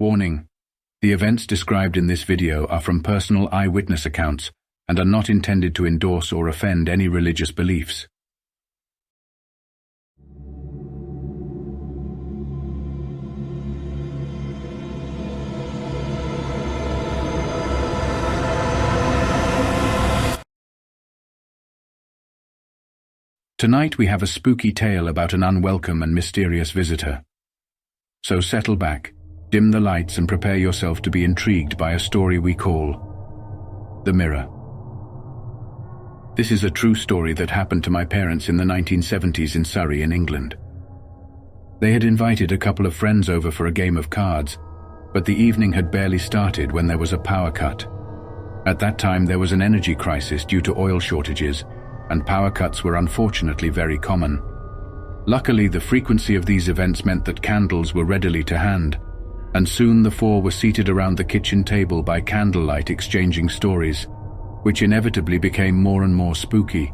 Warning: the events described in this video are from personal eyewitness accounts and are not intended to endorse or offend any religious beliefs. Tonight we have a spooky tale about an unwelcome and mysterious visitor. So settle back, dim the lights and prepare yourself to be intrigued by a story we call The Mirror. This is a true story that happened to my parents in the 1970s in Surrey in England. They had invited a couple of friends over for a game of cards, but the evening had barely started when there was a power cut. At that time there was an energy crisis due to oil shortages, and power cuts were unfortunately very common. Luckily, the frequency of these events meant that candles were readily to hand, and soon the four were seated around the kitchen table by candlelight exchanging stories, which inevitably became more and more spooky.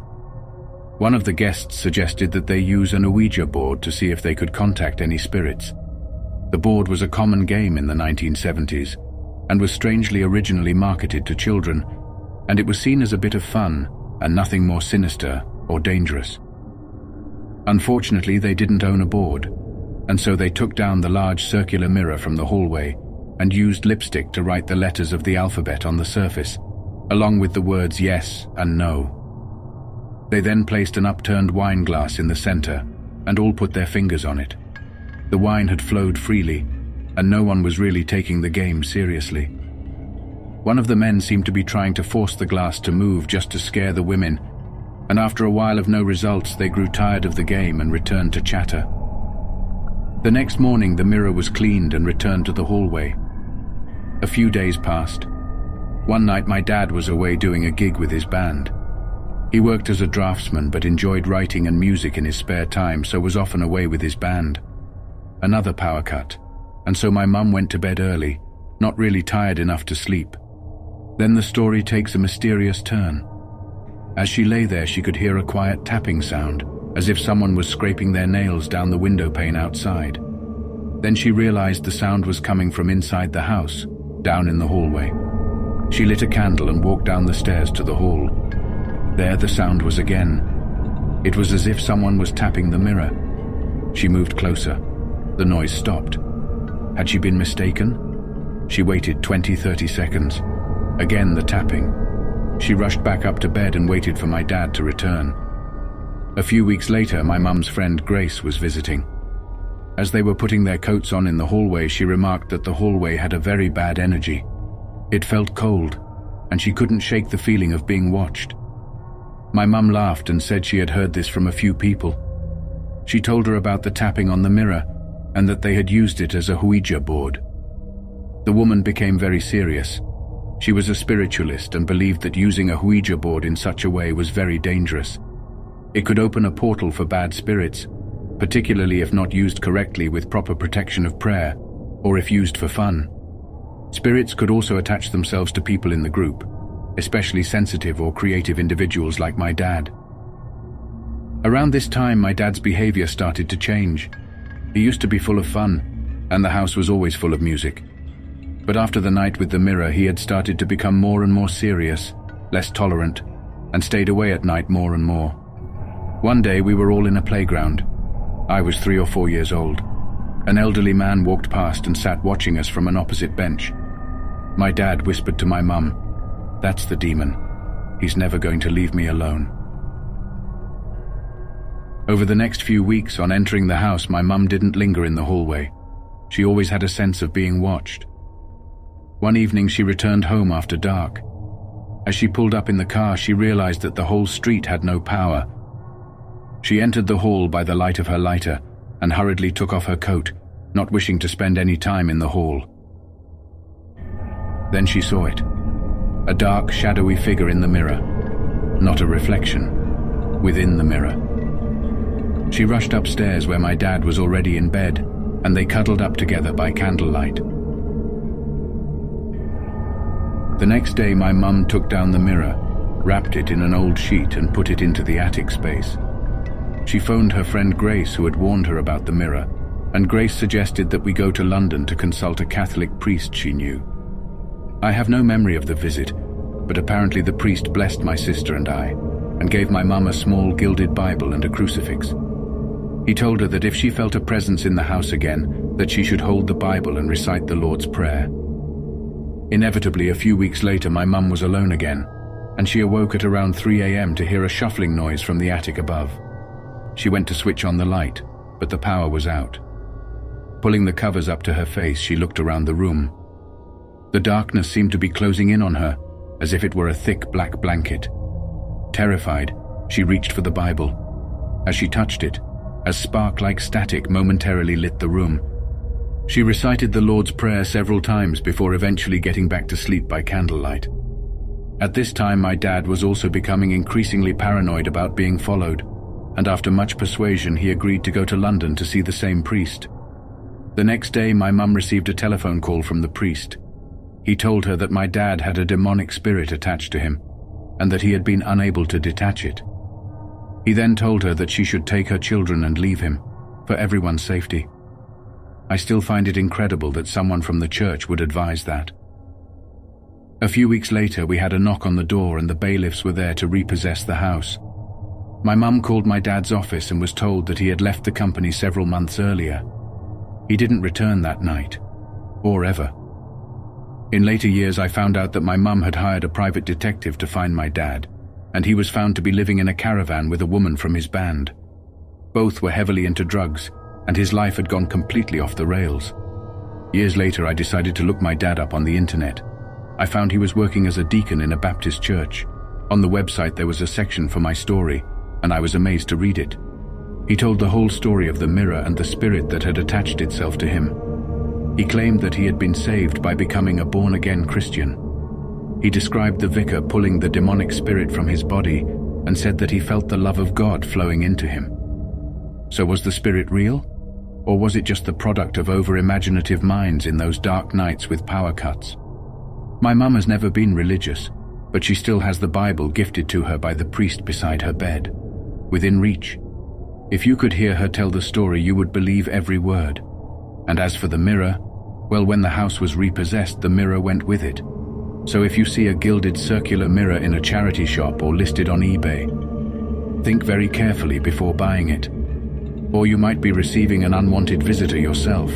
One of the guests suggested that they use an OUIJA board to see if they could contact any spirits. The board was a common game in the 1970s, and was strangely originally marketed to children, and it was seen as a bit of fun, and nothing more sinister or dangerous. Unfortunately, they didn't own a board, and so they took down the large circular mirror from the hallway and used lipstick to write the letters of the alphabet on the surface, along with the words yes and no. They then placed an upturned wine glass in the center and all put their fingers on it. The wine had flowed freely, and no one was really taking the game seriously. One of the men seemed to be trying to force the glass to move just to scare the women, and after a while of no results, they grew tired of the game and returned to chatter. The next morning, the mirror was cleaned and returned to the hallway. A few days passed. One night, my dad was away doing a gig with his band. He worked as a draftsman but enjoyed writing and music in his spare time, so was often away with his band. Another power cut, and so my mum went to bed early, not really tired enough to sleep. Then the story takes a mysterious turn. As she lay there, she could hear a quiet tapping sound, as if someone was scraping their nails down the window pane outside. Then she realized the sound was coming from inside the house, down in the hallway. She lit a candle and walked down the stairs to the hall. There the sound was again. It was as if someone was tapping the mirror. She moved closer. The noise stopped. Had she been mistaken? She waited 20-30 seconds. Again the tapping. She rushed back up to bed and waited for my dad to return. A few weeks later, my mum's friend Grace was visiting. As they were putting their coats on in the hallway, she remarked that the hallway had a very bad energy. It felt cold, and she couldn't shake the feeling of being watched. My mum laughed and said she had heard this from a few people. She told her about the tapping on the mirror, and that they had used it as a OUIJA board. The woman became very serious. She was a spiritualist and believed that using a OUIJA board in such a way was very dangerous. It could open a portal for bad spirits, particularly if not used correctly with proper protection of prayer, or if used for fun. Spirits could also attach themselves to people in the group, especially sensitive or creative individuals like my dad. Around this time, my dad's behavior started to change. He used to be full of fun, and the house was always full of music. But after the night with the mirror, he had started to become more and more serious, less tolerant, and stayed away at night more and more. One day we were all in a playground. I was 3 or 4 years old. An elderly man walked past and sat watching us from an opposite bench. My dad whispered to my mum, "That's the demon. He's never going to leave me alone." Over the next few weeks, on entering the house, my mum didn't linger in the hallway. She always had a sense of being watched. One evening she returned home after dark. As she pulled up in the car, she realized that the whole street had no power. She entered the hall by the light of her lighter and hurriedly took off her coat, not wishing to spend any time in the hall. Then she saw it. A dark, shadowy figure in the mirror. Not a reflection. Within the mirror. She rushed upstairs where my dad was already in bed, and they cuddled up together by candlelight. The next day, my mum took down the mirror, wrapped it in an old sheet and put it into the attic space. She phoned her friend Grace, who had warned her about the mirror, and Grace suggested that we go to London to consult a Catholic priest she knew. I have no memory of the visit, but apparently the priest blessed my sister and I, and gave my mum a small gilded Bible and a crucifix. He told her that if she felt a presence in the house again, that she should hold the Bible and recite the Lord's Prayer. Inevitably, a few weeks later, my mum was alone again, and she awoke at around 3 a.m. to hear a shuffling noise from the attic above. She went to switch on the light, but the power was out. Pulling the covers up to her face, she looked around the room. The darkness seemed to be closing in on her, as if it were a thick black blanket. Terrified, she reached for the Bible. As she touched it, a spark-like static momentarily lit the room. She recited the Lord's Prayer several times before eventually getting back to sleep by candlelight. At this time, my dad was also becoming increasingly paranoid about being followed, and after much persuasion, he agreed to go to London to see the same priest. The next day, my mum received a telephone call from the priest. He told her that my dad had a demonic spirit attached to him, and that he had been unable to detach it. He then told her that she should take her children and leave him, for everyone's safety. I still find it incredible that someone from the church would advise that. A few weeks later, we had a knock on the door and the bailiffs were there to repossess the house. My mum called my dad's office and was told that he had left the company several months earlier. He didn't return that night, or ever. In later years, I found out that my mum had hired a private detective to find my dad, and he was found to be living in a caravan with a woman from his band. Both were heavily into drugs, and his life had gone completely off the rails. Years later, I decided to look my dad up on the internet. I found he was working as a deacon in a Baptist church. On the website, there was a section for my story, and I was amazed to read it. He told the whole story of the mirror and the spirit that had attached itself to him. He claimed that he had been saved by becoming a born-again Christian. He described the vicar pulling the demonic spirit from his body and said that he felt the love of God flowing into him. So was the spirit real? Or was it just the product of over-imaginative minds in those dark nights with power cuts? My mum has never been religious, but she still has the Bible gifted to her by the priest beside her bed, within reach. If you could hear her tell the story, you would believe every word. And as for the mirror, well, when the house was repossessed, the mirror went with it. So if you see a gilded circular mirror in a charity shop or listed on eBay, think very carefully before buying it, or you might be receiving an unwanted visitor yourself.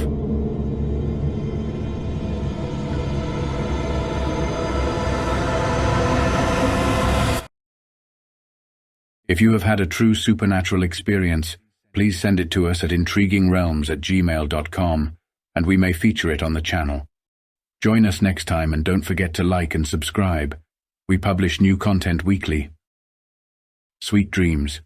If you have had a true supernatural experience, please send it to us at intriguingrealms@gmail.com, and we may feature it on the channel. Join us next time and don't forget to like and subscribe. We publish new content weekly. Sweet dreams.